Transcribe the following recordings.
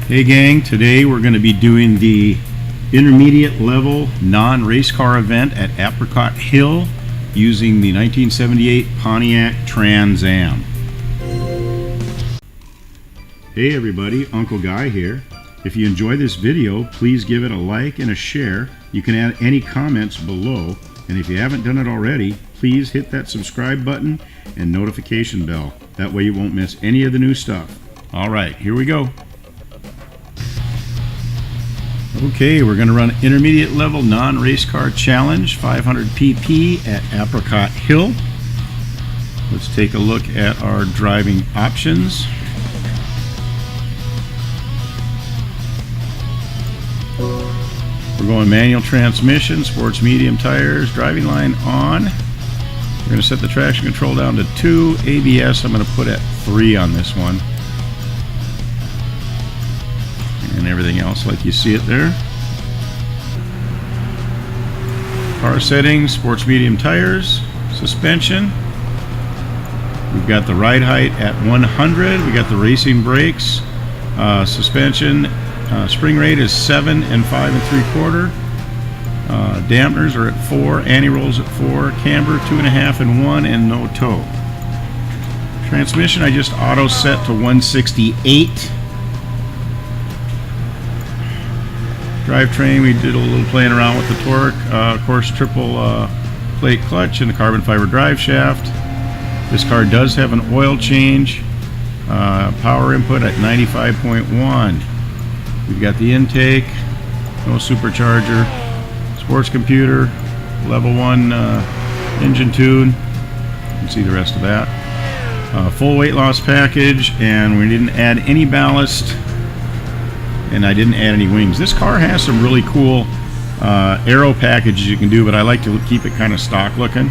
Hey gang, today we're going to be doing the intermediate level non-race car event at Apricot Hill using the 1978 Pontiac Trans Am. Hey everybody, Uncle Guy here. If you enjoy this video, please give it a like and a share. You can add any comments below, and if you haven't done it already, please hit that subscribe button and notification bell. That way you won't miss any of the new stuff. Alright, here we go. Okay, we're going to run intermediate level non-race car challenge 500 pp at Apricot Hill. Let's take a look at our driving options. We're going manual transmission, sports medium tires, driving line on. We're going to set the traction control down to 2, ABS I'm going to put at 3 on this one. And everything else like you see it there. Car settings, sports medium tires, suspension. We've got the ride height at 100. We got the racing brakes, suspension. Spring rate is 7 and 5 3/4. Dampeners are at 4. Anti-rolls at 4. Camber 2.5 and 1, and no toe. Transmission I just auto set to 168. Drivetrain, we did a little playing around with the torque. Of course, triple plate clutch and a carbon fiber drive shaft. This car does have an oil change. Power input at 95.1. We've got the intake, no supercharger, sports computer, level 1 engine tune. You can see the rest of that. Full weight loss package, and we didn't add any ballast. And I didn't add any wings. This car has some really cool aero packages you can do, but I like to keep it kind of stock looking,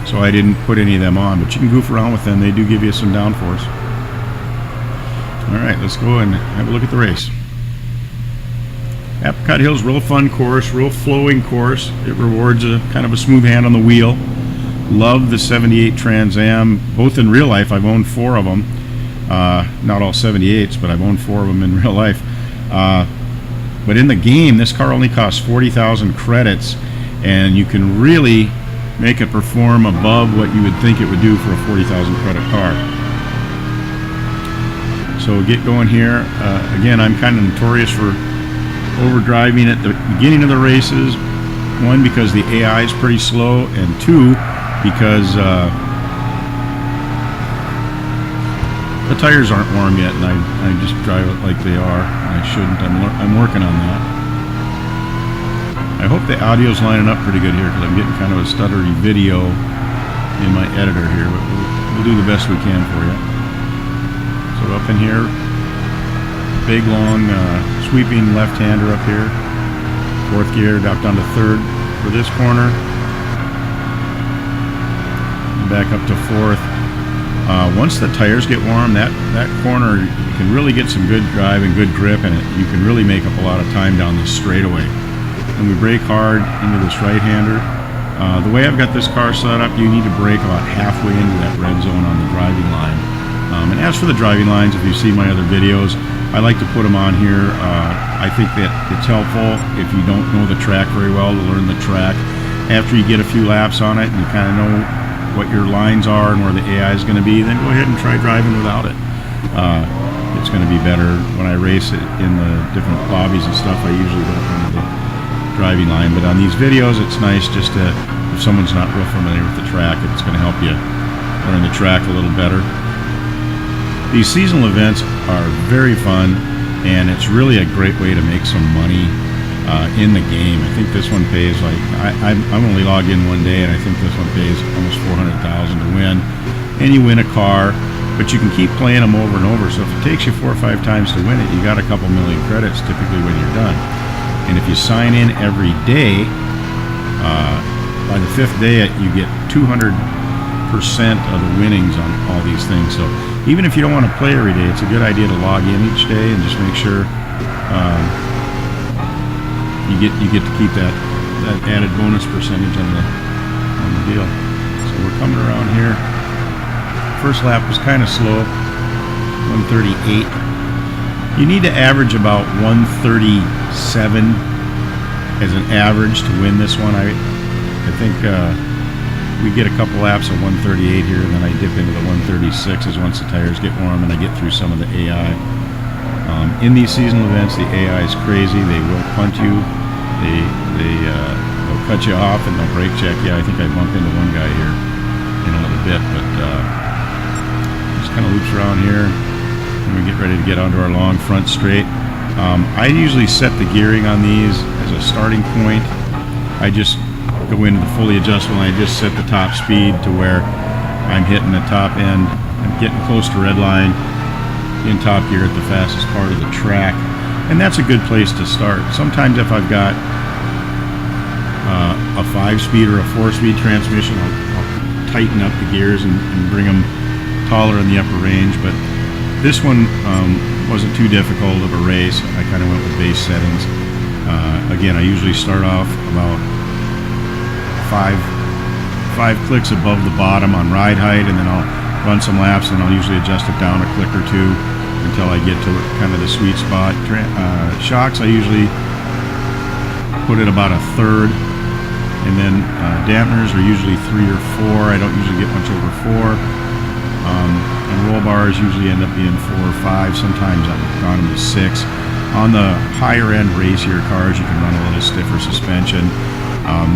so I didn't put any of them on, but you can goof around with them. They do give you some downforce. Alright, let's go and have a look at the race. Apricot Hill's real fun course, real flowing course. It rewards a kind of a smooth hand on the wheel. Love the 78 Trans Am, both in real life. I've owned 4 of them. Not all 78s, but I've owned 4 of them in real life. But in the game, this car only costs 40,000 credits, and you can really make it perform above what you would think it would do for a 40,000 credit car. So get going here. Again, I'm kind of notorious for overdriving at the beginning of the races. 1, because the AI is pretty slow, and 2, because the tires aren't warm yet, and I just drive it like they are. I shouldn't. I'm working on that. I hope the audio's lining up pretty good here, because I'm getting kind of a stuttery video in my editor here, but we'll do the best we can for you. So up in here, big long sweeping left-hander up here. 4th gear, drop down to 3rd for this corner. And back up to 4th. Once the tires get warm, that corner, you can really get some good drive and good grip, and you can really make up a lot of time down this straightaway. And we brake hard into this right-hander. The way I've got this car set up, you need to brake about halfway into that red zone on the driving line. And as for the driving lines, if you see my other videos, I like to put them on here. I think that it's helpful if you don't know the track very well to learn the track. After you get a few laps on it and you kind of know what your lines are and where the AI is going to be, then go ahead and try driving without it. It's going to be better. When I race it in the different lobbies and stuff, I usually don't run the driving line, but on these videos it's nice just to, if someone's not real familiar with the track, it's going to help you learn the track a little better. These seasonal events are very fun, and it's really a great way to make some money in the game. I think this one pays like, I'm only logged in one day, and I think this one pays almost $400,000 to win. And you win a car, but you can keep playing them over and over. So if it takes you 4 or 5 times to win it, you got a couple million credits typically when you're done. And if you sign in every day, by the 5th day you get 200% of the winnings on all these things. So even if you don't want to play every day, it's a good idea to log in each day and just make sure you get to keep that added bonus percentage on the deal. So we're coming around here. First lap was kind of slow, 138. You need to average about 137 as an average to win this one. I think we get a couple laps of 138 here, and then I dip into the 136s once the tires get warm and I get through some of the AI. In these seasonal events, the AI is crazy. They will punt you. They'll cut you off and they'll brake check you. I think I bumped into one guy here in a little bit, but just kind of loops around here. And we get ready to get onto our long front straight. I usually set the gearing on these as a starting point. I just go into the fully adjustable and I just set the top speed to where I'm hitting the top end. I'm getting close to red line in top gear at the fastest part of the track, and that's a good place to start. Sometimes if I've got a 5-speed or a 4-speed transmission, I'll tighten up the gears and bring them taller in the upper range, but this one wasn't too difficult of a race. I kind of went with base settings. Again, I usually start off about five clicks above the bottom on ride height, and then I'll run some laps, and I'll usually adjust it down a click or two until I get to kind of the sweet spot. Shocks I usually put at about 1/3, and then dampeners are usually 3 or 4. I don't usually get much over 4. And roll bars usually end up being 4 or 5. Sometimes I've gone them to 6. On the higher end racier cars, you can run a little stiffer suspension.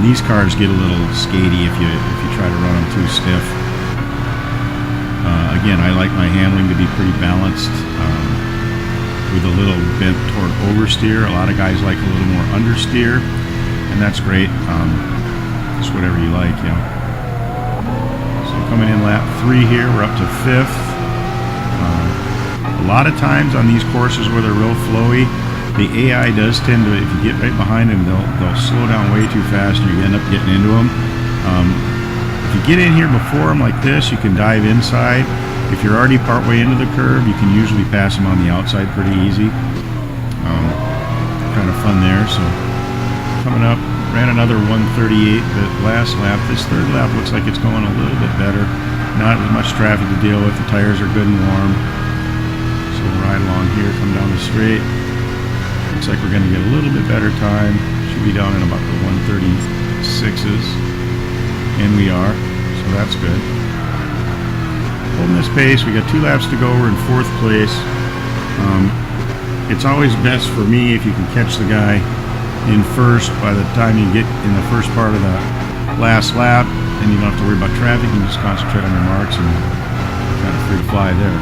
These cars get a little skatey if you try to run them too stiff. Again, I like my handling to be pretty balanced, with a little bent toward oversteer. A lot of guys like a little more understeer, and that's great. Just whatever you like, you know. So coming in lap 3 here, we're up to 5th. A lot of times on these courses where they're real flowy, the AI does tend to, if you get right behind them, they'll slow down way too fast and you end up getting into them. If you get in here before them like this, you can dive inside. If you're already partway into the curve, you can usually pass them on the outside pretty easy. Kind of fun there. So coming up, ran another 138 the last lap. This third lap looks like it's going a little bit better. Not as much traffic to deal with. The tires are good and warm. So we'll ride along here, come down the straight. Looks like we're going to get a little bit better time. Should be down in about the 136s. And we are. So that's good. Holding this pace. We got 2 laps to go. We're in 4th place. It's always best for me if you can catch the guy in first by the time you get in the first part of the last lap, and you don't have to worry about traffic. You can just concentrate on your marks and kind of free fly there.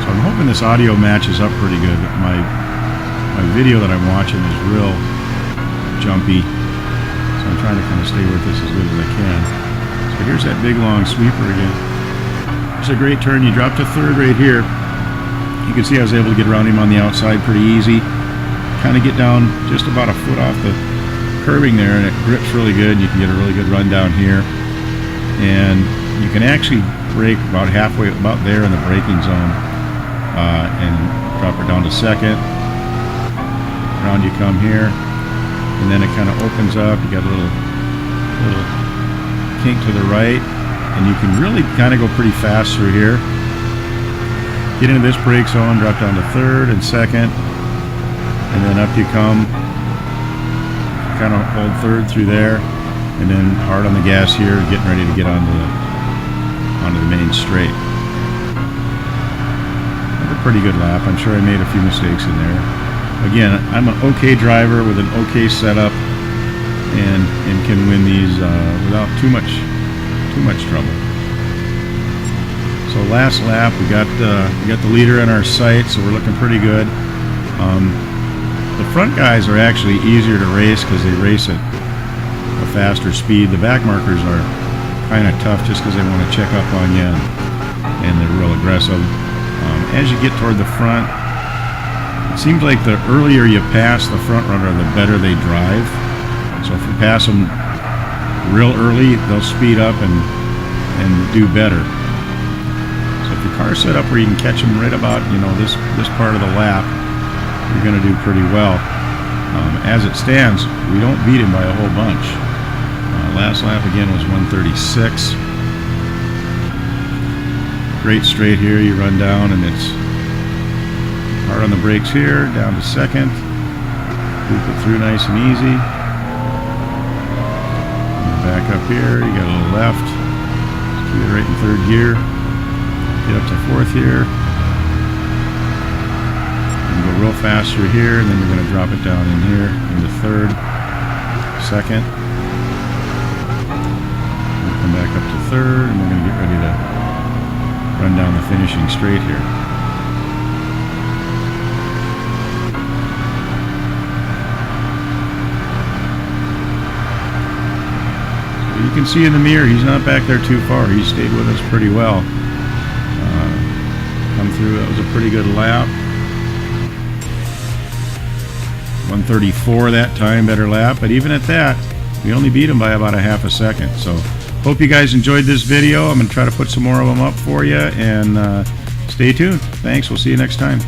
So I'm hoping this audio matches up pretty good. My video that I'm watching is real jumpy, so I'm trying to kind of stay with this as good as I can. So here's that big long sweeper again. It's a great turn. You drop to 3rd right here. You can see I was able to get around him on the outside pretty easy. Kind of get down just about a foot off the curbing there, and it grips really good. You can get a really good run down here, and you can actually brake about halfway, about there in the braking zone, and drop her down to 2nd. Around you come here, and then it kind of opens up. You got a little kink to the right, and you can really kind of go pretty fast through here. Get into this brake zone, drop down to 3rd and 2nd, and then up you come. Kind of hold 3rd through there, and then hard on the gas here, getting ready to get onto the main straight. Another pretty good lap. I'm sure I made a few mistakes in there. Again, I'm an okay driver with an okay setup, and can win these without too much trouble. So last lap, we got the leader in our sight, so we're looking pretty good. The front guys are actually easier to race because they race at a faster speed. The back markers are kind of tough just because they want to check up on you, and they're real aggressive. As you get toward the front, it seems like the earlier you pass the front runner, the better they drive. So if you pass them real early, they'll speed up and do better. So if your car's set up where you can catch them right about, you know, this part of the lap, you're going to do pretty well. As it stands, we don't beat him by a whole bunch. Last lap again was 136. Great straight here. You run down, and it's Hard on the brakes here, down to second. Loop it through nice and easy. And back up here, you got a little left. Keep it right in third gear. Get up to fourth here. And go real fast through here, and then you're going to drop it down in here into third, second. We'll come back up to third, and we're going to get ready to run down the finishing straight here. So you can see in the mirror, he's not back there too far. He stayed with us pretty well. Come through, that was a pretty good lap. 134 that time, better lap, but even at that, we only beat him by about a half a second. So hope you guys enjoyed this video. I'm going to try to put some more of them up for you, and stay tuned. Thanks, we'll see you next time.